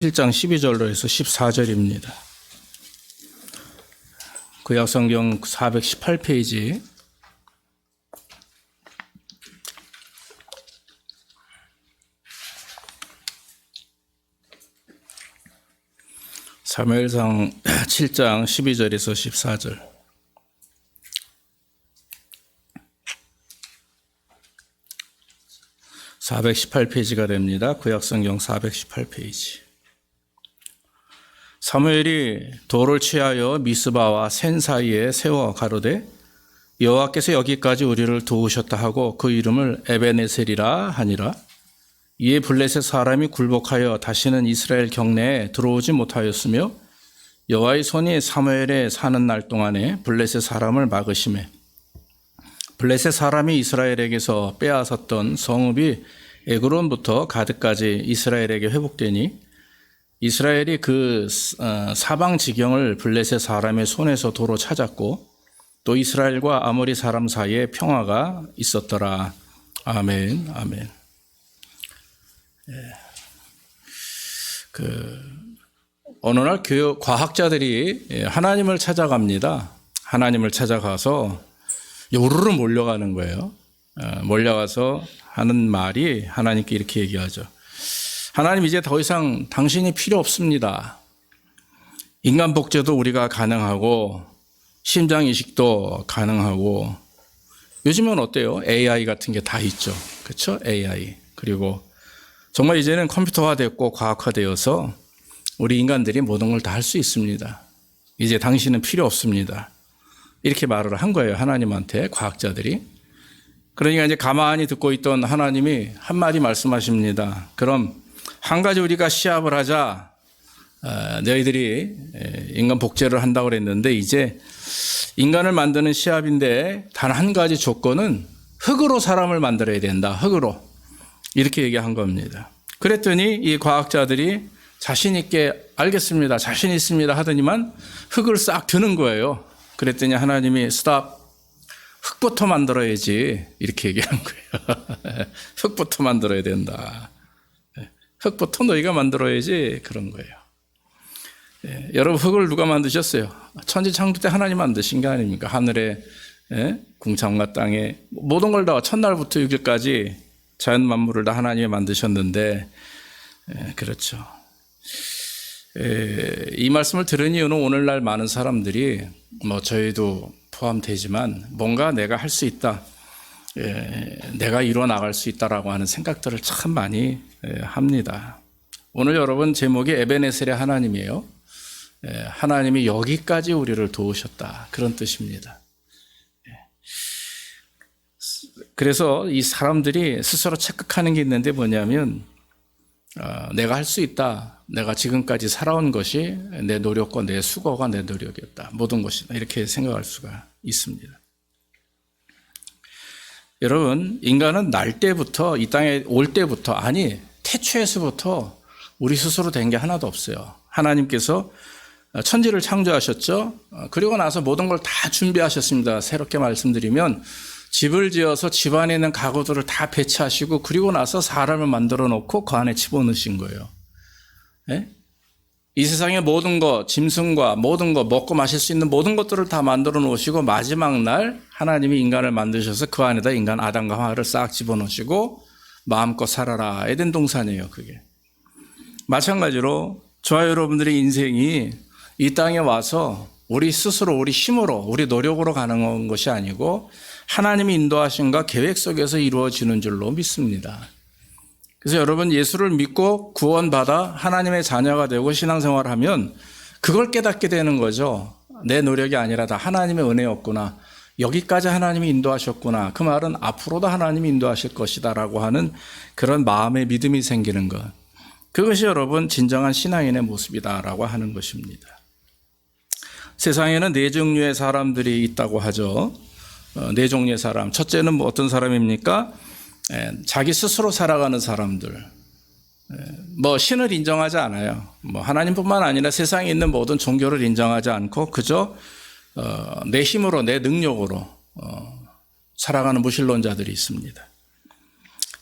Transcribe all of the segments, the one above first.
1장 12절로 해서 14절입니다. 구약성경 418페이지 사무엘상 7장 12절에서 14절. (418페이지가) 됩니다. 구약성경 418페이지. 사무엘이 돌을 취하여 미스바와 센 사이에 세워 가로되 여호와께서 여기까지 우리를 도우셨다 하고 그 이름을 에베네셀이라 하니라. 이에 블레셋 사람이 굴복하여 다시는 이스라엘 경내에 들어오지 못하였으며 여호와의 손이 사무엘에 사는 날 동안에 블레셋 사람을 막으시매 블레셋 사람이 이스라엘에게서 빼앗았던 성읍이 에그론부터 가드까지 이스라엘에게 회복되니 이스라엘이 그 사방 지경을 블레셋 사람의 손에서 도로 찾았고 또 이스라엘과 아모리 사람 사이에 평화가 있었더라. 아멘. 아멘. 어느 날 과학자들이 하나님을 찾아갑니다. 하나님을 찾아가서 우르르 몰려가는 거예요. 몰려가서 하는 말이 하나님께 이렇게 얘기하죠. 하나님, 이제 더 이상 당신이 필요 없습니다. 인간 복제도 우리가 가능하고 심장 이식도 가능하고 요즘은 어때요? AI 같은 게 다 있죠. 그렇죠? AI. 그리고 정말 이제는 컴퓨터화됐고 과학화되어서 우리 인간들이 모든 걸 다 할 수 있습니다. 이제 당신은 필요 없습니다. 이렇게 말을 한 거예요. 하나님한테 과학자들이. 그러니까 이제 가만히 듣고 있던 하나님이 한마디 말씀하십니다. 그럼 한 가지 우리가 시합을 하자. 너희들이 인간 복제를 한다고 그랬는데 이제 인간을 만드는 시합인데 단 한 가지 조건은 흙으로 사람을 만들어야 된다. 흙으로. 이렇게 얘기한 겁니다. 그랬더니 이 과학자들이 자신 있게 알겠습니다. 자신 있습니다 하더니만 흙을 싹 드는 거예요. 그랬더니 하나님이 스탑. 흙부터 만들어야지. 이렇게 얘기한 거예요. 흙부터 만들어야 된다. 흙부터 너희가 만들어야지. 그런 거예요. 여러분, 흙을 누가 만드셨어요? 천지창조 때 하나님 만드신 게 아닙니까? 하늘에 궁창과 땅에 모든 걸 다 첫날부터 6일까지 자연 만물을 다 하나님이 만드셨는데 그렇죠. 이 말씀을 들은 이유는 오늘날 많은 사람들이 저희도 포함되지만 뭔가 내가 할 수 있다. 내가 이루어 나갈 수 있다라고 하는 생각들을 참 많이 합니다. 오늘 여러분 제목이 에베네셀의 하나님이에요. 하나님이 여기까지 우리를 도우셨다. 그런 뜻입니다. 그래서 이 사람들이 스스로 착각하는 게 있는데 뭐냐면 내가 할 수 있다. 내가 지금까지 살아온 것이 내 노력과 내 수고가 내 노력이었다. 모든 것이다. 이렇게 생각할 수가 있습니다. 여러분, 인간은 날 때부터 이 땅에 올 때부터 아니 태초에서부터 우리 스스로 된 게 하나도 없어요. 하나님께서 천지를 창조하셨죠. 그리고 나서 모든 걸 다 준비하셨습니다. 새롭게 말씀드리면 집을 지어서 집 안에 있는 가구들을 다 배치하시고 그리고 나서 사람을 만들어 놓고 그 안에 집어넣으신 거예요. 이 세상의 모든 것, 짐승과 모든 것, 먹고 마실 수 있는 모든 것들을 다 만들어 놓으시고 마지막 날 하나님이 인간을 만드셔서 그 안에다 인간 아담과 하와를 싹 집어넣으시고 마음껏 살아라. 에덴 동산이에요. 그게. 마찬가지로 저와 여러분들의 인생이 이 땅에 와서 우리 스스로 우리 힘으로 우리 노력으로 가능한 것이 아니고 하나님이 인도하신가 계획 속에서 이루어지는 줄로 믿습니다. 그래서 여러분 예수를 믿고 구원받아 하나님의 자녀가 되고 신앙생활을 하면 그걸 깨닫게 되는 거죠. 내 노력이 아니라 다 하나님의 은혜였구나. 여기까지 하나님이 인도하셨구나. 그 말은 앞으로도 하나님이 인도하실 것이다 라고 하는 그런 마음의 믿음이 생기는 것. 그것이 여러분 진정한 신앙인의 모습이다라고 하는 것입니다. 세상에는 네 종류의 사람들이 있다고 하죠. 네 종류의 사람. 첫째는 어떤 사람입니까? 자기 스스로 살아가는 사람들. 신을 인정하지 않아요. 하나님뿐만 아니라 세상에 있는 모든 종교를 인정하지 않고 그저 내 힘으로 내 능력으로 살아가는 무신론자들이 있습니다.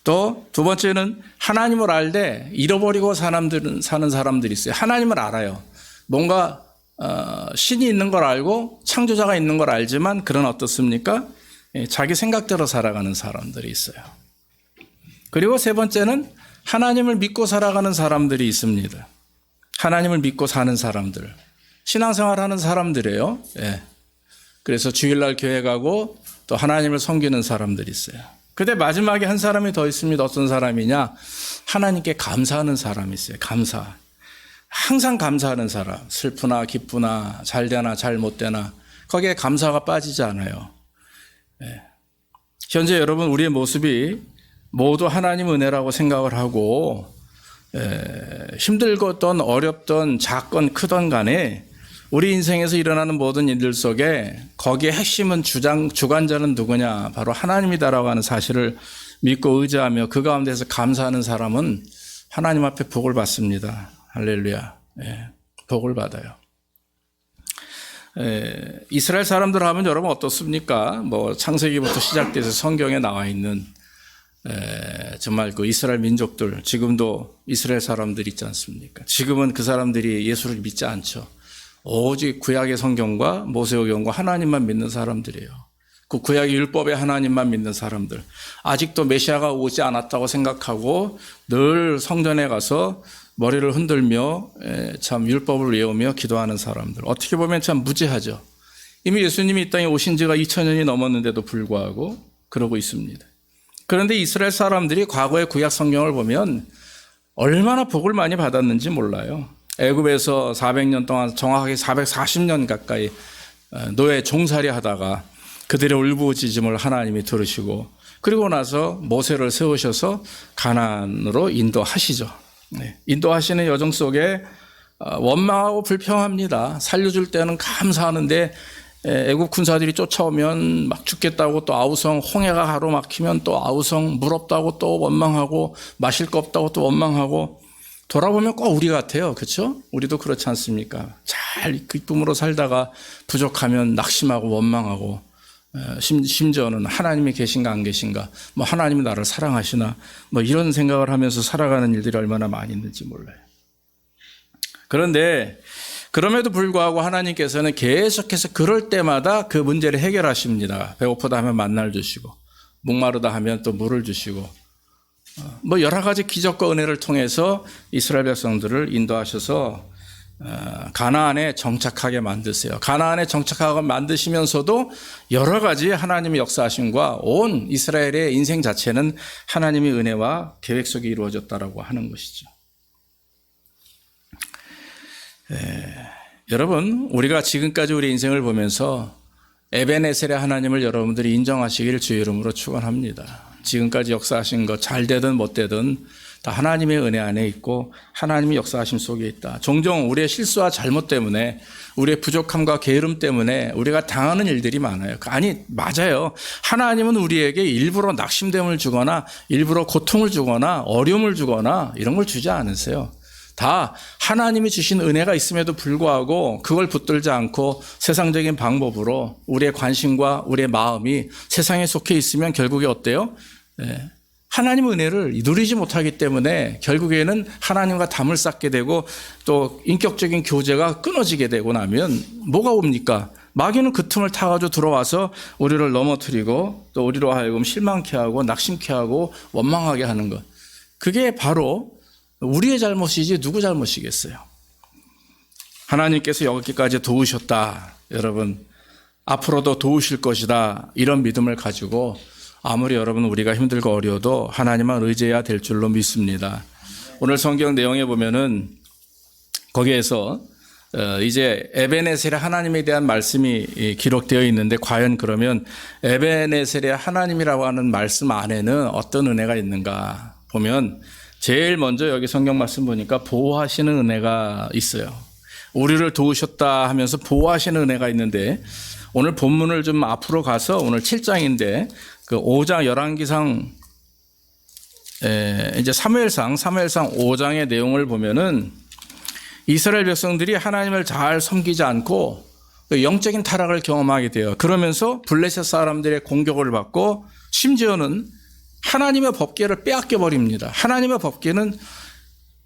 또 두 번째는 하나님을 알되 잃어버리고 사는 사람들이 있어요. 하나님을 알아요. 뭔가 신이 있는 걸 알고 창조자가 있는 걸 알지만 그런 어떻습니까? 자기 생각대로 살아가는 사람들이 있어요. 그리고 세 번째는 하나님을 믿고 살아가는 사람들이 있습니다. 하나님을 믿고 사는 사람들. 신앙생활하는 사람들이에요. 예. 그래서 주일날 교회 가고 또 하나님을 섬기는 사람들이 있어요. 근데 마지막에 한 사람이 더 있습니다. 어떤 사람이냐? 하나님께 감사하는 사람이 있어요. 감사. 항상 감사하는 사람. 슬프나 기쁘나 잘되나 잘못되나 거기에 감사가 빠지지 않아요. 예. 현재 여러분 우리의 모습이 모두 하나님 은혜라고 생각을 하고 힘들건 어렵던 작건 크던 간에 우리 인생에서 일어나는 모든 일들 속에 거기에 핵심은 주관자는 누구냐? 바로 하나님이다라고 하는 사실을 믿고 의지하며 그 가운데서 감사하는 사람은 하나님 앞에 복을 받습니다. 할렐루야. 예, 복을 받아요. 이스라엘 사람들 하면 여러분 어떻습니까? 뭐 창세기부터 시작돼서 성경에 나와 있는 정말 그 이스라엘 민족들, 지금도 이스라엘 사람들 있지 않습니까? 지금은 그 사람들이 예수를 믿지 않죠. 오직 구약의 성경과 모세오경과 하나님만 믿는 사람들이에요. 그 구약의 율법의 하나님만 믿는 사람들. 아직도 메시아가 오지 않았다고 생각하고 늘 성전에 가서 머리를 흔들며 참 율법을 외우며 기도하는 사람들. 어떻게 보면 참 무지하죠. 이미 예수님이 이 땅에 오신 지가 2000년이 넘었는데도 불구하고 그러고 있습니다. 그런데 이스라엘 사람들이 과거의 구약 성경을 보면 얼마나 복을 많이 받았는지 몰라요. 애굽에서 400년 동안 정확하게 440년 가까이 노예 종살이 하다가 그들의 울부짖음을 하나님이 들으시고 그리고 나서 모세를 세우셔서 가나안으로 인도하시죠. 인도하시는 여정 속에 원망하고 불평합니다. 살려줄 때는 감사하는데 애굽 군사들이 쫓아오면 막 죽겠다고 또 아우성 홍해가 가로막히면 또 아우성 물 없다고 또 원망하고 마실 거 없다고 또 원망하고 돌아보면 꼭 우리 같아요. 그렇죠? 우리도 그렇지 않습니까? 잘 기쁨으로 살다가 부족하면 낙심하고 원망하고 심지어는 하나님이 계신가 안 계신가 뭐 하나님이 나를 사랑하시나 뭐 이런 생각을 하면서 살아가는 일들이 얼마나 많이 있는지 몰라요. 그런데 그럼에도 불구하고 하나님께서는 계속해서 그럴 때마다 그 문제를 해결하십니다. 배고프다 하면 만나를 주시고 목마르다 하면 또 물을 주시고 뭐 여러 가지 기적과 은혜를 통해서 이스라엘 백성들을 인도하셔서 가나안에 정착하게 만드세요. 가나안에 정착하게 만드시면서도 여러 가지 하나님의 역사하심과 온 이스라엘의 인생 자체는 하나님의 은혜와 계획 속에 이루어졌다라고 하는 것이죠. 여러분 우리가 지금까지 우리 인생을 보면서 에베네셀의 하나님을 여러분들이 인정하시기를 주의 이름으로 축원합니다. 지금까지 역사하신 것 잘 되든 못 되든 다 하나님의 은혜 안에 있고 하나님의 역사하심 속에 있다. 종종 우리의 실수와 잘못 때문에 우리의 부족함과 게으름 때문에 우리가 당하는 일들이 많아요. 아니 맞아요. 하나님은 우리에게 일부러 낙심됨을 주거나 일부러 고통을 주거나 어려움을 주거나 이런 걸 주지 않으세요. 다 하나님이 주신 은혜가 있음에도 불구하고 그걸 붙들지 않고 세상적인 방법으로 우리의 관심과 우리의 마음이 세상에 속해 있으면 결국에 어때요? 하나님의 은혜를 누리지 못하기 때문에 결국에는 하나님과 담을 쌓게 되고 또 인격적인 교제가 끊어지게 되고 나면 뭐가 옵니까? 마귀는 그 틈을 타가지고 들어와서 우리를 넘어뜨리고 또 우리로 하여금 실망케 하고 낙심케 하고 원망하게 하는 것. 그게 바로 우리의 잘못이지 누구 잘못이겠어요? 하나님께서 여기까지 도우셨다. 여러분 앞으로도 도우실 것이다. 이런 믿음을 가지고 아무리 여러분 우리가 힘들고 어려워도 하나님만 의지해야 될 줄로 믿습니다. 오늘 성경 내용에 보면은 거기에서 이제 에베네셀의 하나님에 대한 말씀이 기록되어 있는데 과연 그러면 에베네셀의 하나님이라고 하는 말씀 안에는 어떤 은혜가 있는가 보면 제일 먼저 여기 성경 말씀 보니까 보호하시는 은혜가 있어요. 우리를 도우셨다 하면서 보호하시는 은혜가 있는데 오늘 본문을 좀 앞으로 가서 오늘 7장인데 그 5장 열왕기상 이제 사무엘상 5장의 내용을 보면은 이스라엘 백성들이 하나님을 잘 섬기지 않고 영적인 타락을 경험하게 돼요. 그러면서 블레셋 사람들의 공격을 받고 심지어는 하나님의 법궤를 빼앗겨 버립니다. 하나님의 법궤는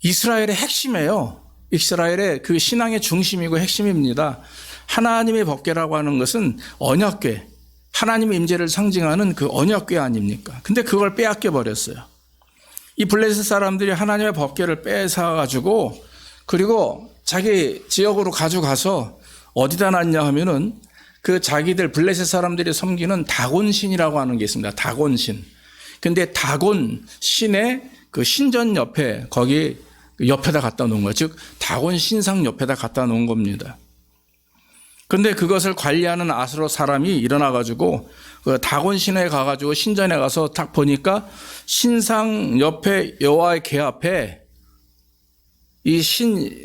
이스라엘의 핵심이에요. 이스라엘의 그 신앙의 중심이고 핵심입니다. 하나님의 법궤라고 하는 것은 언약궤, 하나님의 임재를 상징하는 그 언약궤 아닙니까? 근데 그걸 빼앗겨 버렸어요. 이 블레셋 사람들이 하나님의 법궤를 뺏어가지고 그리고 자기 지역으로 가져가서 어디다 놨냐 하면은 그 자기들 블레셋 사람들이 섬기는 다곤신이라고 하는 게 있습니다. 다곤신. 근데 다곤 신의 그 신전 옆에 거기 옆에다 갖다 놓은 거예요. 즉 다곤 신상 옆에다 갖다 놓은 겁니다. 근데 그것을 관리하는 아스롯 사람이 일어나가지고 그 다곤 신에 가가지고 신전에 가서 딱 보니까 신상 옆에 여호와의 궤 앞에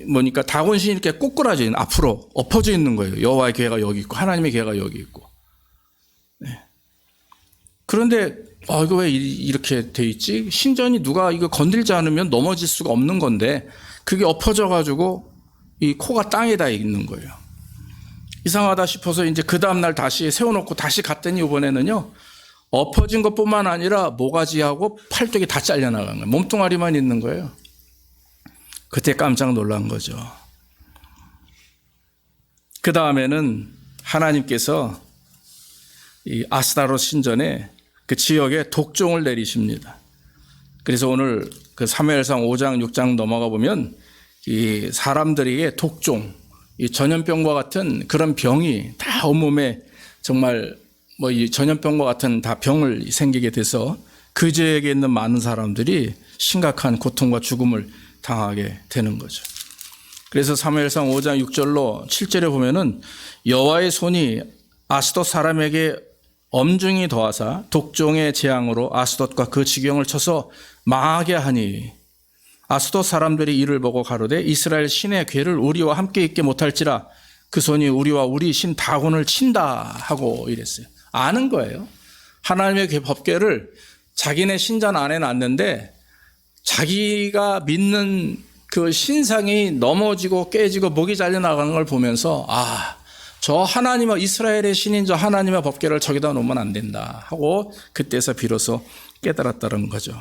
뭐니까 다곤 신이 이렇게 꼬꾸라져 있는 앞으로 엎어져 있는 거예요. 여호와의 궤가 여기 있고 하나님의 궤가 여기 있고. 네. 그런데 이거 왜 이렇게 돼 있지? 신전이 누가 이거 건들지 않으면 넘어질 수가 없는 건데 그게 엎어져 가지고 이 코가 땅에다 있는 거예요. 이상하다 싶어서 이제 그 다음날 다시 세워놓고 다시 갔더니 이번에는요 엎어진 것뿐만 아니라 모가지하고 팔뚝이 다 잘려나간 거예요. 몸뚱아리만 있는 거예요. 그때 깜짝 놀란 거죠. 그 다음에는 하나님께서 이 아스타롯 신전에 그 지역에 독종을 내리십니다. 그래서 오늘 그 사무엘상 5장 6장 넘어가 보면 이 사람들에게 독종, 이 전염병과 같은 그런 병이 다 온몸에 정말 뭐 이 전염병과 같은 다 병을 생기게 돼서 그 지역에 있는 많은 사람들이 심각한 고통과 죽음을 당하게 되는 거죠. 그래서 사무엘상 5장 6절로 7절에 보면은 여호와의 손이 아스돗 사람에게 엄중히 더하사 독종의 재앙으로 아스돗과 그 지경을 쳐서 망하게 하니 아스돗 사람들이 이를 보고 가로되 이스라엘 신의 궤를 우리와 함께 있게 못할지라 그 손이 우리와 우리 신 다곤을 친다 하고 이랬어요. 아는 거예요. 하나님의 법궤를 자기네 신전 안에 놨는데 자기가 믿는 그 신상이 넘어지고 깨지고 목이 잘려나가는 걸 보면서 저 하나님의 이스라엘의 신인 저 하나님의 법궤를 저기다 놓으면 안 된다 하고 그때서 비로소 깨달았다는 거죠.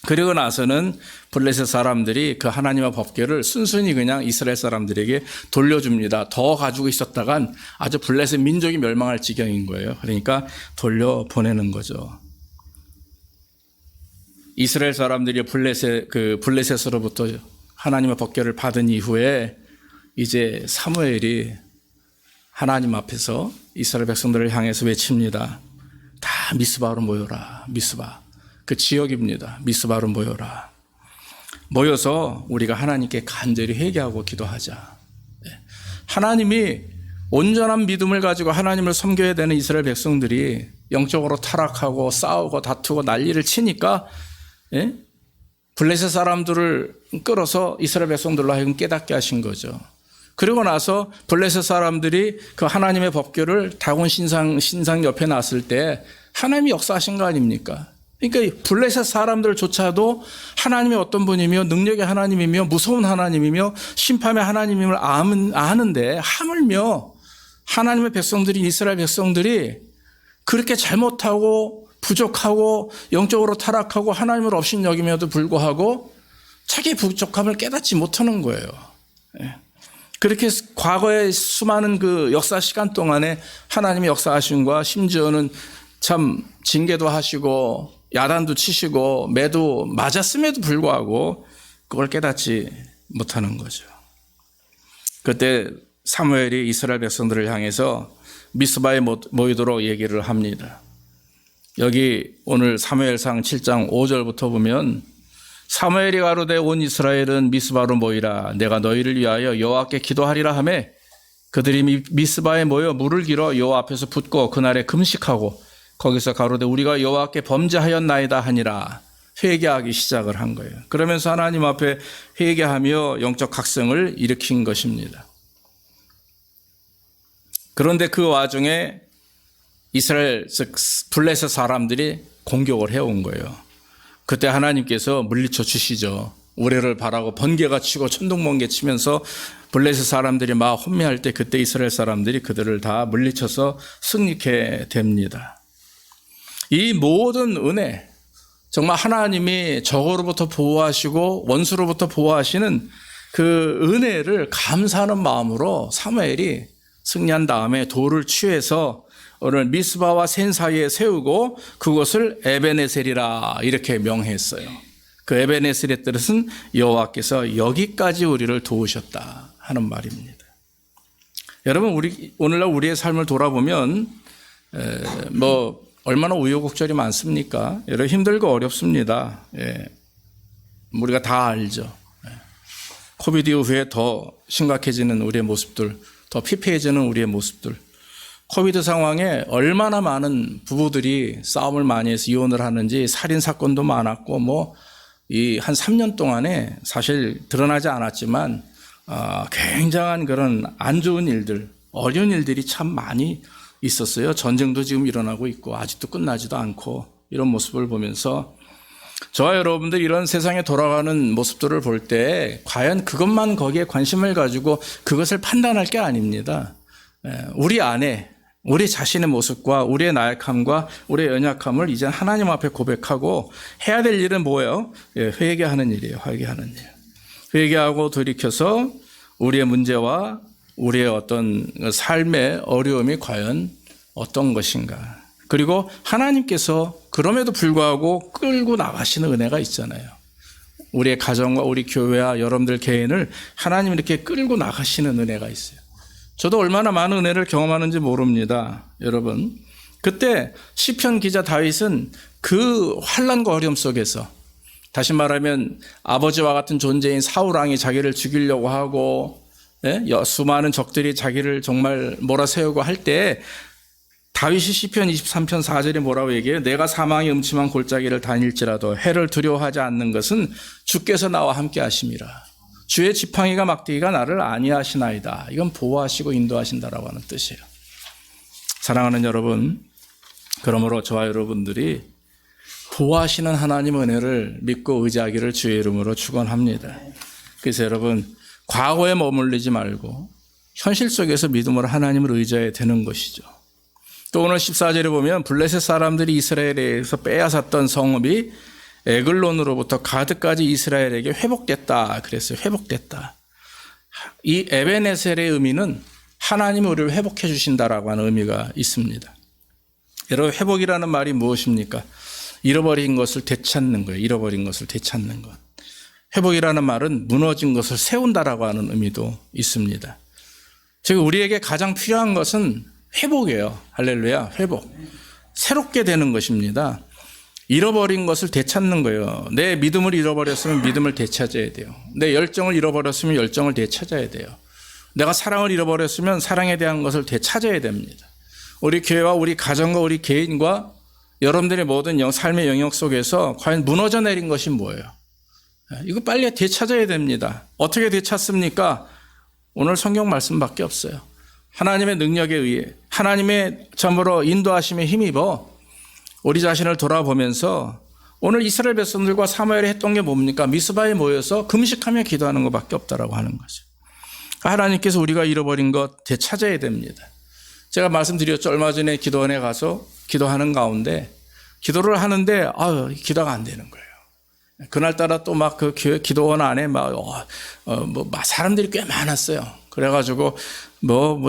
그리고 나서는 블레셋 사람들이 그 하나님의 법궤를 순순히 그냥 이스라엘 사람들에게 돌려줍니다. 더 가지고 있었다간 아주 블레셋 민족이 멸망할 지경인 거예요. 그러니까 돌려보내는 거죠. 이스라엘 사람들이 블레셋으로부터 하나님의 법궤를 받은 이후에 이제 사무엘이 하나님 앞에서 이스라엘 백성들을 향해서 외칩니다. 다 미스바로 모여라. 미스바. 그 지역입니다. 미스바로 모여라. 모여서 우리가 하나님께 간절히 회개하고 기도하자. 하나님이 온전한 믿음을 가지고 하나님을 섬겨야 되는 이스라엘 백성들이 영적으로 타락하고 싸우고 다투고 난리를 치니까 블레셋 사람들을 끌어서 이스라엘 백성들로 하여금 깨닫게 하신 거죠. 그리고 나서 블레셋 사람들이 그 하나님의 법궤를 다곤 신상 옆에 놨을 때 하나님이 역사하신 거 아닙니까? 그러니까 블레셋 사람들조차도 하나님이 어떤 분이며 능력의 하나님이며 무서운 하나님이며 심판의 하나님임을 아는데 하물며 하나님의 백성들이 이스라엘 백성들이 그렇게 잘못하고 부족하고 영적으로 타락하고 하나님을 없인 여김에도 불구하고 자기의 부족함을 깨닫지 못하는 거예요. 그렇게 과거의 수많은 그 역사 시간 동안에 하나님의 역사하심과 심지어는 참 징계도 하시고 야단도 치시고 매도 맞았음에도 불구하고 그걸 깨닫지 못하는 거죠. 그때 사무엘이 이스라엘 백성들을 향해서 미스바에 모이도록 얘기를 합니다. 여기 오늘 사무엘상 7장 5절부터 보면 사무엘이 가로되 온 이스라엘은 미스바로 모이라. 내가 너희를 위하여 여호와께 기도하리라 하매 그들이 미스바에 모여 물을 길어 여호와 앞에서 붓고 그날에 금식하고 거기서 가로되 우리가 여호와께 범죄하였나이다 하니라. 회개하기 시작을 한 거예요. 그러면서 하나님 앞에 회개하며 영적 각성을 일으킨 것입니다. 그런데 그 와중에 이스라엘 즉 블레셋 사람들이 공격을 해온 거예요. 그때 하나님께서 물리쳐 주시죠. 우레를 바라고 번개가 치고 천둥번개 치면서 블레셋 사람들이 막 혼미할 때 그때 이스라엘 사람들이 그들을 다 물리쳐서 승리케 됩니다. 이 모든 은혜, 정말 하나님이 적으로부터 보호하시고 원수로부터 보호하시는 그 은혜를 감사하는 마음으로 사무엘이 승리한 다음에 돌을 취해서 오늘 미스바와 센 사이에 세우고 그곳을 에베네셀이라 이렇게 명했어요. 그 에베네셀의 뜻은 여호와께서 여기까지 우리를 도우셨다 하는 말입니다. 여러분, 오늘날 우리의 삶을 돌아보면 얼마나 우여곡절이 많습니까? 여러분, 힘들고 어렵습니다. 우리가 다 알죠. 코비드 이후에 더 심각해지는 우리의 모습들, 더 피폐해지는 우리의 모습들. 코비드 상황에 얼마나 많은 부부들이 싸움을 많이 해서 이혼을 하는지, 살인 사건도 많았고 이 한 3년 동안에 사실 드러나지 않았지만 굉장한 그런 안 좋은 일들, 어려운 일들이 참 많이 있었어요. 전쟁도 지금 일어나고 있고 아직도 끝나지도 않고 이런 모습을 보면서 저와 여러분들 이런 세상에 돌아가는 모습들을 볼 때 과연 그것만 거기에 관심을 가지고 그것을 판단할 게 아닙니다. 우리 안에 우리 자신의 모습과 우리의 나약함과 우리의 연약함을 이제 하나님 앞에 고백하고 해야 될 일은 뭐예요? 회개하는 일이에요. 회개하는 일. 회개하고 돌이켜서 우리의 문제와 우리의 어떤 삶의 어려움이 과연 어떤 것인가. 그리고 하나님께서 그럼에도 불구하고 끌고 나가시는 은혜가 있잖아요. 우리의 가정과 우리 교회와 여러분들 개인을 하나님 이렇게 끌고 나가시는 은혜가 있어요. 저도 얼마나 많은 은혜를 경험하는지 모릅니다. 여러분, 그때 시편 기자 다윗은 그 환난과 어려움 속에서, 다시 말하면 아버지와 같은 존재인 사울 왕이 자기를 죽이려고 하고 수많은 적들이 자기를 정말 몰아세우고 할 때 다윗이 시편 23편 4절에 뭐라고 얘기해요? 내가 사망의 음침한 골짜기를 다닐지라도 해를 두려워하지 않는 것은 주께서 나와 함께 하심이라. 주의 지팡이가 막대기가 나를 안위하시나이다. 이건 보호하시고 인도하신다라고 하는 뜻이에요. 사랑하는 여러분, 그러므로 저와 여러분들이 보호하시는 하나님 은혜를 믿고 의지하기를 주의 이름으로 축원합니다. 그래서 여러분, 과거에 머물리지 말고 현실 속에서 믿음으로 하나님을 의지해야 되는 것이죠. 또 오늘 14절에 보면 블레셋 사람들이 이스라엘에서 빼앗았던 성읍이 에글론으로부터 가드까지 이스라엘에게 회복됐다. 그랬어요. 회복됐다. 이 에베네셀의 의미는 하나님이 우리를 회복해 주신다라고 하는 의미가 있습니다. 여러분, 회복이라는 말이 무엇입니까? 잃어버린 것을 되찾는 거예요. 잃어버린 것을 되찾는 것. 회복이라는 말은 무너진 것을 세운다라고 하는 의미도 있습니다. 즉 우리에게 가장 필요한 것은 회복이에요. 할렐루야, 회복. 새롭게 되는 것입니다. 잃어버린 것을 되찾는 거예요. 내 믿음을 잃어버렸으면 믿음을 되찾아야 돼요. 내 열정을 잃어버렸으면 열정을 되찾아야 돼요. 내가 사랑을 잃어버렸으면 사랑에 대한 것을 되찾아야 됩니다. 우리 교회와 우리 가정과 우리 개인과 여러분들의 모든 삶의 영역 속에서 과연 무너져 내린 것이 뭐예요? 이거 빨리 되찾아야 됩니다. 어떻게 되찾습니까? 오늘 성경 말씀밖에 없어요. 하나님의 능력에 의해 하나님의 참으로 인도하심에 힘입어 우리 자신을 돌아보면서 오늘 이스라엘 백성들과 사무엘이 했던 게 뭡니까? 미스바에 모여서 금식하며 기도하는 것밖에 없다라고 하는 거죠. 하나님께서 우리가 잃어버린 것 되찾아야 됩니다. 제가 말씀드렸죠. 얼마 전에 기도원에 가서 기도하는 가운데 기도를 하는데 기도가 안 되는 거예요. 그날따라 또 막 그 기도원 안에 사람들이 꽤 많았어요. 그래가지고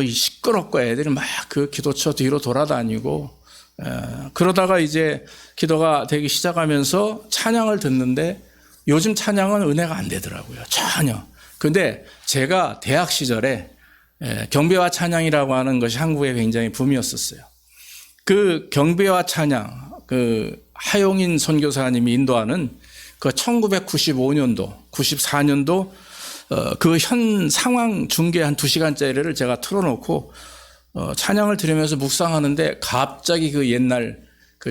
시끄럽고 애들이 막 그 기도처 뒤로 돌아다니고 그러다가 이제 기도가 되기 시작하면서 찬양을 듣는데 요즘 찬양은 은혜가 안 되더라고요. 전혀. 근데 제가 대학 시절에 경배와 찬양이라고 하는 것이 한국에 굉장히 붐이었었어요. 그 경배와 찬양, 그 하용인 선교사님이 인도하는 그 1995년도, 94년도 그 현 상황 중계 한 2시간짜리를 제가 틀어놓고 찬양을 들으면서 묵상하는데 갑자기 그 옛날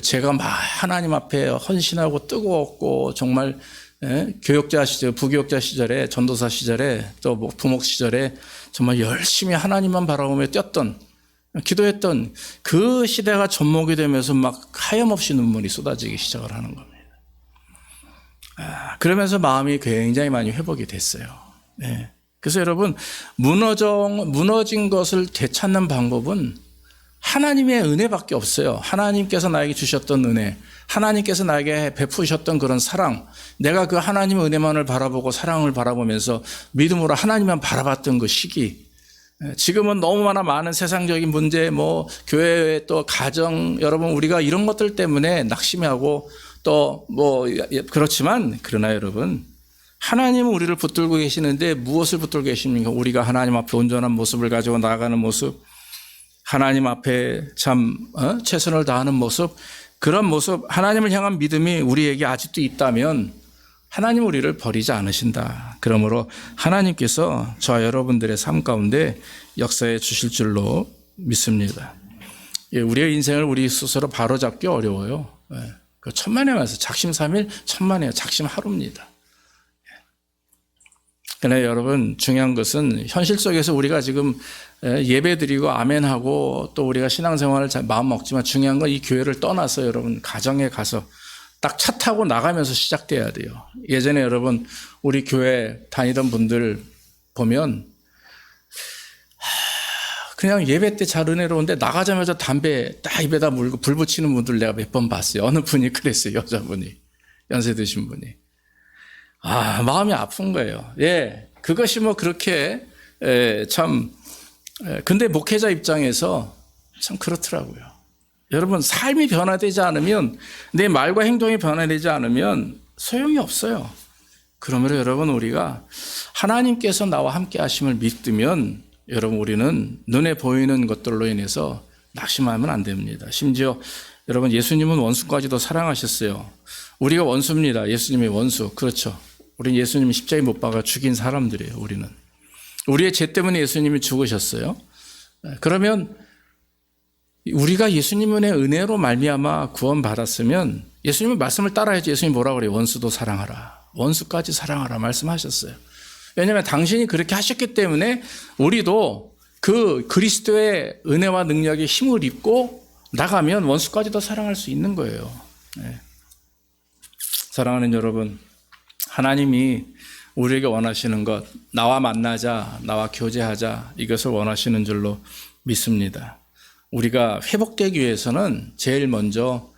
제가 막 하나님 앞에 헌신하고 뜨거웠고 정말 교역자 시절, 부교역자 시절에 전도사 시절에 또 부목 시절에 정말 열심히 하나님만 바라보며 뛰었던 기도했던 그 시대가 접목이 되면서 막 하염없이 눈물이 쏟아지기 시작을 하는 겁니다. 그러면서 마음이 굉장히 많이 회복이 됐어요. 그래서 여러분 무너진 것을 되찾는 방법은 하나님의 은혜밖에 없어요. 하나님께서 나에게 주셨던 은혜, 하나님께서 나에게 베푸셨던 그런 사랑, 내가 그 하나님의 은혜만을 바라보고 사랑을 바라보면서 믿음으로 하나님만 바라봤던 그 시기. 지금은 너무나 많은 세상적인 문제, 교회 또 가정, 여러분 우리가 이런 것들 때문에 낙심하고 또 그렇지만 그러나 여러분 하나님은 우리를 붙들고 계시는데 무엇을 붙들고 계십니까? 우리가 하나님 앞에 온전한 모습을 가지고 나아가는 모습, 하나님 앞에 참 최선을 다하는 모습, 그런 모습, 하나님을 향한 믿음이 우리에게 아직도 있다면 하나님 우리를 버리지 않으신다. 그러므로 하나님께서 저와 여러분들의 삶 가운데 역사해 주실 줄로 믿습니다. 우리의 인생을 우리 스스로 바로잡기 어려워요. 천만에 와서 작심삼일, 천만에 작심하루입니다. 그러나 여러분 중요한 것은 현실 속에서 우리가 지금 예배드리고 아멘하고 또 우리가 신앙생활을 잘 마음 먹지만 중요한 건 이 교회를 떠나서 여러분 가정에 가서 딱 차 타고 나가면서 시작돼야 돼요. 예전에 여러분 우리 교회 다니던 분들 보면 그냥 예배 때 잘 은혜로운데 나가자마자 담배 딱 입에다 물고 불 붙이는 분들 내가 몇 번 봤어요. 어느 분이 그랬어요. 여자분이. 연세 드신 분이. 마음이 아픈 거예요. 그것이 그렇게 근데 목회자 입장에서 참 그렇더라고요. 여러분 삶이 변화되지 않으면, 내 말과 행동이 변화되지 않으면 소용이 없어요. 그러므로 여러분 우리가 하나님께서 나와 함께 하심을 믿으면 여러분 우리는 눈에 보이는 것들로 인해서 낙심하면 안 됩니다. 심지어 여러분 예수님은 원수까지도 사랑하셨어요. 우리가 원수입니다. 예수님의 원수. 그렇죠. 우리는 예수님이 십자가에 못 박아 죽인 사람들이에요. 우리는. 우리의 죄 때문에 예수님이 죽으셨어요. 그러면 우리가 예수님의 은혜로 말미암아 구원받았으면 예수님의 말씀을 따라야지. 예수님이 뭐라고 그래요? 원수도 사랑하라. 원수까지 사랑하라 말씀하셨어요. 왜냐하면 당신이 그렇게 하셨기 때문에 우리도 그 그리스도의 은혜와 능력에 힘을 입고 나가면 원수까지도 사랑할 수 있는 거예요. 사랑하는 여러분, 하나님이 우리에게 원하시는 것, 나와 만나자, 나와 교제하자, 이것을 원하시는 줄로 믿습니다. 우리가 회복되기 위해서는 제일 먼저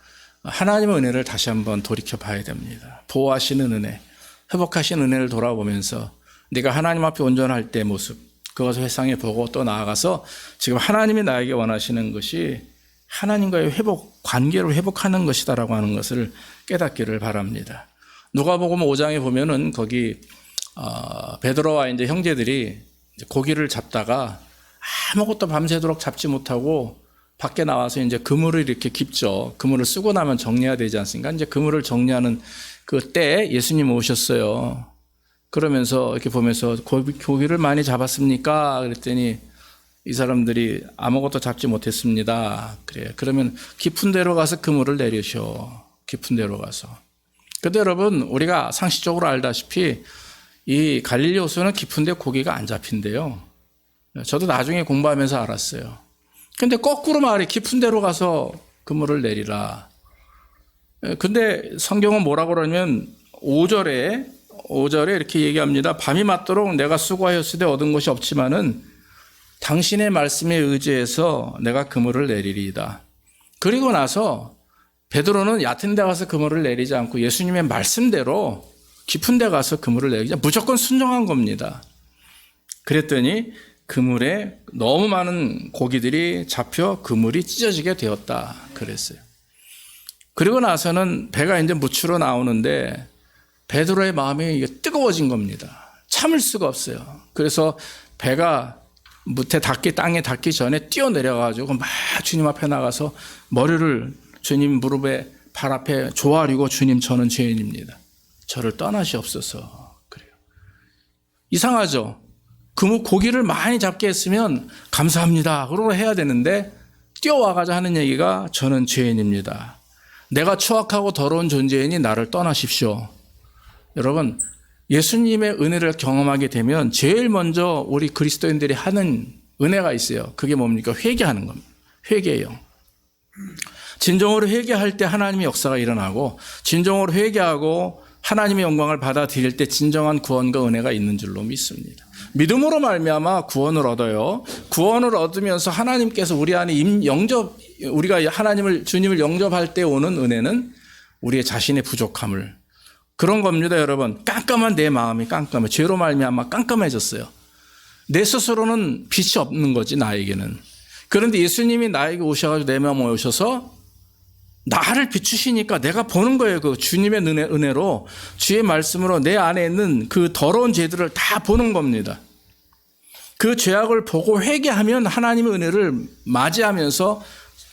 하나님의 은혜를 다시 한번 돌이켜 봐야 됩니다. 보호하시는 은혜, 회복하신 은혜를 돌아보면서 내가 하나님 앞에 온전할 때의 모습, 그것을 회상해 보고 또 나아가서 지금 하나님이 나에게 원하시는 것이 하나님과의 회복, 관계를 회복하는 것이다라고 하는 것을 깨닫기를 바랍니다. 누가복음 5장에 보면은 거기 베드로와 이제 형제들이 고기를 잡다가 아무것도 밤새도록 잡지 못하고 밖에 나와서 이제 그물을 이렇게 깁죠. 그물을 쓰고 나면 정리해야 되지 않습니까? 이제 그물을 정리하는 그 때에 예수님 오셨어요. 그러면서 이렇게 보면서 고기를 많이 잡았습니까? 그랬더니 이 사람들이 아무것도 잡지 못했습니다. 그래. 그러면 깊은 데로 가서 그물을 내리셔. 깊은 데로 가서. 근데 여러분 우리가 상식적으로 알다시피 이 갈릴리 호수는 깊은데 고기가 안 잡힌대요. 저도 나중에 공부하면서 알았어요. 근데 거꾸로 말해 깊은 데로 가서 그물을 내리라. 근데 성경은 뭐라고 그러냐면 5절에 이렇게 얘기합니다. 밤이 맞도록 내가 수고하였으되 얻은 것이 없지만은 당신의 말씀에 의지해서 내가 그물을 내리리이다. 그리고 나서 베드로는 얕은 데 가서 그물을 내리지 않고 예수님의 말씀대로 깊은 데 가서 그물을 내리자. 무조건 순종한 겁니다. 그랬더니 그물에 너무 많은 고기들이 잡혀 그물이 찢어지게 되었다. 그랬어요. 그리고 나서는 배가 이제 무추로 나오는데 베드로의 마음이 뜨거워진 겁니다. 참을 수가 없어요. 그래서 배가 땅에 닿기 전에 뛰어내려가지고 막 주님 앞에 나가서 머리를 주님 무릎에 발 앞에 조아리고 주님 저는 죄인입니다. 저를 떠나시옵소서. 그래요. 이상하죠? 고기를 많이 잡게 했으면 감사합니다. 그러고 해야 되는데 뛰어와가지고 하는 얘기가 저는 죄인입니다. 내가 추악하고 더러운 존재이니 나를 떠나십시오. 여러분 예수님의 은혜를 경험하게 되면 제일 먼저 우리 그리스도인들이 하는 은혜가 있어요. 그게 뭡니까? 회개하는 겁니다. 회개예요. 진정으로 회개할 때 하나님의 역사가 일어나고 진정으로 회개하고 하나님의 영광을 받아들일 때 진정한 구원과 은혜가 있는 줄로 믿습니다. 믿음으로 말미암아 구원을 얻어요. 구원을 얻으면서 하나님께서 우리 안에 우리가 주님을 영접할 때 오는 은혜는 우리의 자신의 부족함을, 그런 겁니다, 여러분. 깜깜한 내 마음이 깜깜해. 죄로 말미암아 깜깜해졌어요. 내 스스로는 빛이 없는 거지, 나에게는. 그런데 예수님이 나에게 오셔가지고 내 마음에 오셔서 나를 비추시니까 내가 보는 거예요. 그 주님의 은혜로, 주의 말씀으로 내 안에 있는 그 더러운 죄들을 다 보는 겁니다. 그 죄악을 보고 회개하면 하나님의 은혜를 맞이하면서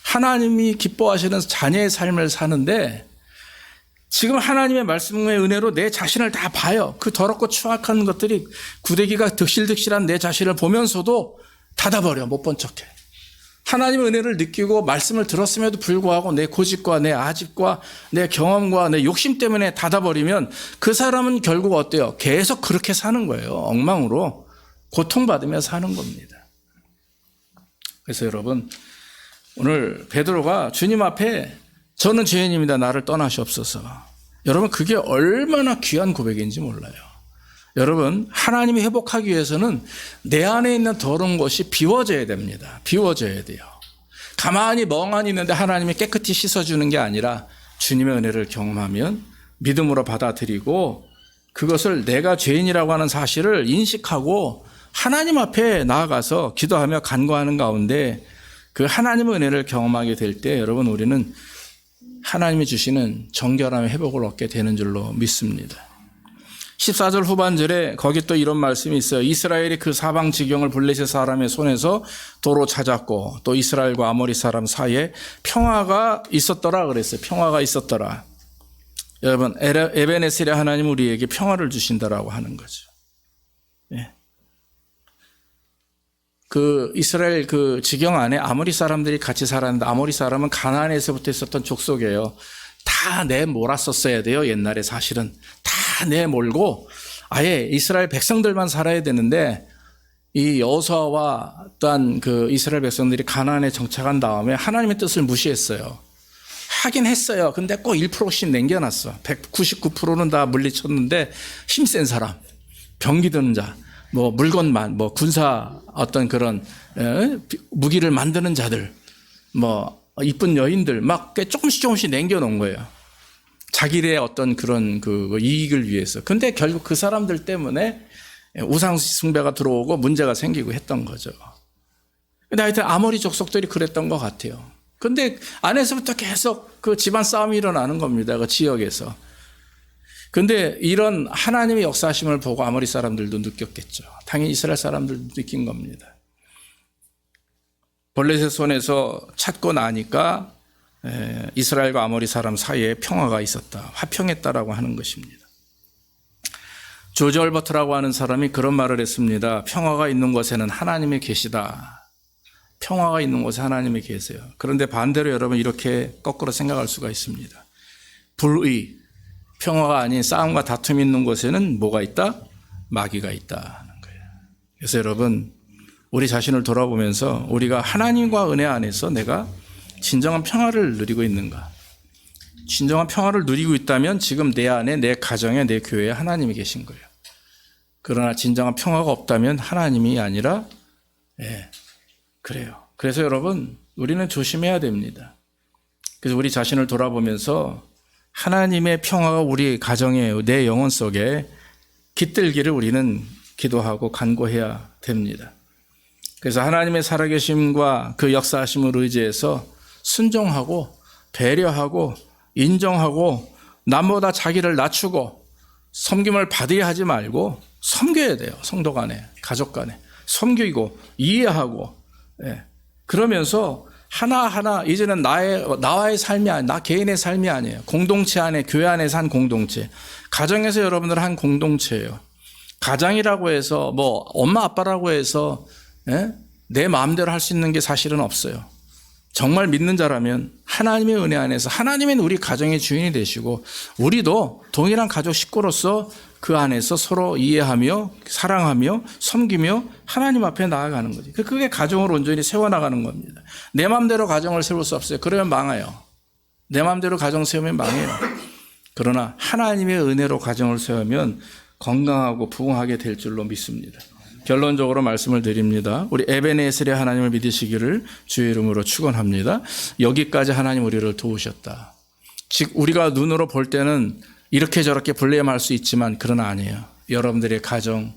하나님이 기뻐하시는 자녀의 삶을 사는데, 지금 하나님의 말씀의 은혜로 내 자신을 다 봐요. 그 더럽고 추악한 것들이, 구데기가 득실득실한 내 자신을 보면서도 닫아버려. 못 본 척해. 하나님의 은혜를 느끼고 말씀을 들었음에도 불구하고 내 고집과 내 아집과 내 경험과 내 욕심 때문에 닫아버리면 그 사람은 결국 어때요? 계속 그렇게 사는 거예요. 엉망으로 고통받으며 사는 겁니다. 그래서 여러분, 오늘 베드로가 주님 앞에 저는 죄인입니다. 나를 떠나시옵소서. 여러분, 그게 얼마나 귀한 고백인지 몰라요. 여러분, 하나님이 회복하기 위해서는 내 안에 있는 더러운 것이 비워져야 됩니다. 비워져야 돼요. 가만히 멍하니 있는데 하나님이 깨끗이 씻어주는 게 아니라 주님의 은혜를 경험하면 믿음으로 받아들이고 그것을 내가 죄인이라고 하는 사실을 인식하고 하나님 앞에 나아가서 기도하며 간구하는 가운데 그 하나님의 은혜를 경험하게 될 때 여러분, 우리는 하나님이 주시는 정결함의 회복을 얻게 되는 줄로 믿습니다. 14절 후반절에 거기 또 이런 말씀이 있어요. 이스라엘이 그 사방 지경을 블레셋 사람의 손에서 도로 찾았고 또 이스라엘과 아모리 사람 사이에 평화가 있었더라 그랬어요. 평화가 있었더라. 여러분, 에베네셀의 하나님 우리에게 평화를 주신다라고 하는 거죠. 예. 그 이스라엘 그 지경 안에 아모리 사람들이 같이 살았는데, 아모리 사람은 가나안에서부터 있었던 족속이에요. 다 내몰았었어야 돼요. 옛날에 사실은 다 내몰고 아예 이스라엘 백성들만 살아야 되는데, 이 여호수아와 또한 그 이스라엘 백성들이 가나안에 정착한 다음에 하나님의 뜻을 무시했어요. 하긴 했어요. 근데 꼭 1%씩 남겨놨어. 199%는 다 물리쳤는데 힘센 사람, 병기 드는 자, 뭐 물건만, 뭐 군사 어떤 그런 무기를 만드는 자들, 뭐 이쁜 여인들 막 조금씩 남겨놓은 거예요. 자기의 어떤 그런 그 이익을 위해서. 근데 결국 그 사람들 때문에 우상 숭배가 들어오고 문제가 생기고 했던 거죠. 근데 하여튼 아모리 족속들이 그랬던 것 같아요. 근데 안에서부터 계속 그 집안 싸움이 일어나는 겁니다. 그 지역에서. 근데 이런 하나님의 역사하심을 보고 아모리 사람들도 느꼈겠죠. 당연히 이스라엘 사람들도 느낀 겁니다. 블레셋 손에서 찾고 나니까 이스라엘과 아모리 사람 사이에 평화가 있었다. 화평했다라고 하는 것입니다. 조지 얼버트라고 하는 사람이 그런 말을 했습니다. 평화가 있는 곳에는 하나님이 계시다. 평화가 있는 곳에 하나님이 계세요. 그런데 반대로 여러분, 이렇게 거꾸로 생각할 수가 있습니다. 불의, 평화가 아닌 싸움과 다툼이 있는 곳에는 뭐가 있다? 마귀가 있다는 거예요. 그래서 여러분, 우리 자신을 돌아보면서 우리가 하나님과 은혜 안에서 내가 진정한 평화를 누리고 있는가? 진정한 평화를 누리고 있다면 지금 내 안에, 내 가정에, 내 교회에 하나님이 계신 거예요. 그러나 진정한 평화가 없다면 하나님이 아니라, 그래요. 그래서 여러분, 우리는 조심해야 됩니다. 그래서 우리 자신을 돌아보면서 하나님의 평화가 우리 가정에, 내 영혼 속에 깃들기를 우리는 기도하고 간구해야 됩니다. 그래서 하나님의 살아계심과 그 역사하심을 의지해서 순종하고 배려하고 인정하고 남보다 자기를 낮추고 섬김을 받아야 하지 말고 섬겨야 돼요. 성도 간에, 가족 간에 섬기고 이해하고, 그러면서 하나하나 이제는 나와의 삶이 아니에요. 나 개인의 삶이 아니에요. 공동체 안에, 교회 안에 산 공동체. 가정에서 여러분들 한 공동체예요. 가장이라고 해서 뭐 엄마 아빠라고 해서 내 마음대로 할 수 있는 게 사실은 없어요. 정말 믿는 자라면 하나님의 은혜 안에서 하나님은 우리 가정의 주인이 되시고 우리도 동일한 가족 식구로서 그 안에서 서로 이해하며 사랑하며 섬기며 하나님 앞에 나아가는 거지. 그게 가정을 온전히 세워나가는 겁니다. 내 마음대로 가정을 세울 수 없어요. 그러면 망해요. 내 마음대로 가정 세우면 망해요. 그러나 하나님의 은혜로 가정을 세우면 건강하고 부흥하게 될 줄로 믿습니다. 결론적으로 말씀을 드립니다. 우리 에베네셀의 하나님을 믿으시기를 주의 이름으로 축원합니다. 여기까지 하나님 우리를 도우셨다. 즉 우리가 눈으로 볼 때는 이렇게 저렇게 불리함할 수 있지만 그러나 아니에요. 여러분들의 가정,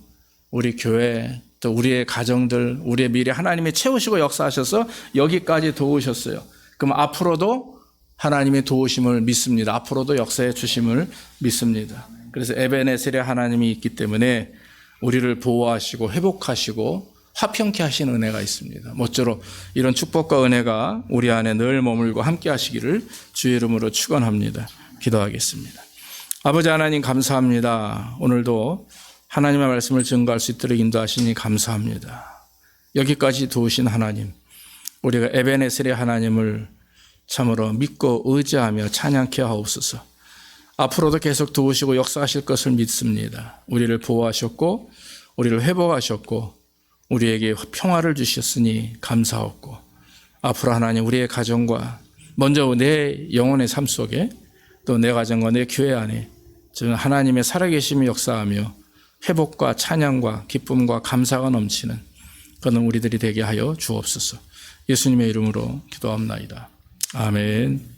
우리 교회, 또 우리의 가정들, 우리의 미래 하나님이 채우시고 역사하셔서 여기까지 도우셨어요. 그럼 앞으로도 하나님의 도우심을 믿습니다. 앞으로도 역사해 주심을 믿습니다. 그래서 에베네셀의 하나님이 있기 때문에 우리를 보호하시고 회복하시고 화평케 하시는 은혜가 있습니다. 모쪼록 이런 축복과 은혜가 우리 안에 늘 머물고 함께 하시기를 주의 이름으로 축원합니다. 기도하겠습니다. 아버지 하나님 감사합니다. 오늘도 하나님의 말씀을 증거할 수 있도록 인도하시니 감사합니다. 여기까지 도우신 하나님, 우리가 에베네셀의 하나님을 참으로 믿고 의지하며 찬양케 하옵소서. 앞으로도 계속 도우시고 역사하실 것을 믿습니다. 우리를 보호하셨고 우리를 회복하셨고 우리에게 평화를 주셨으니 감사하옵고 앞으로 하나님 우리의 가정과 먼저 내 영혼의 삶 속에 또 내 가정과 내 교회 안에 저는 하나님의 살아계심이 역사하며 회복과 찬양과 기쁨과 감사가 넘치는 그런 우리들이 되게 하여 주옵소서. 예수님의 이름으로 기도합나이다. 아멘.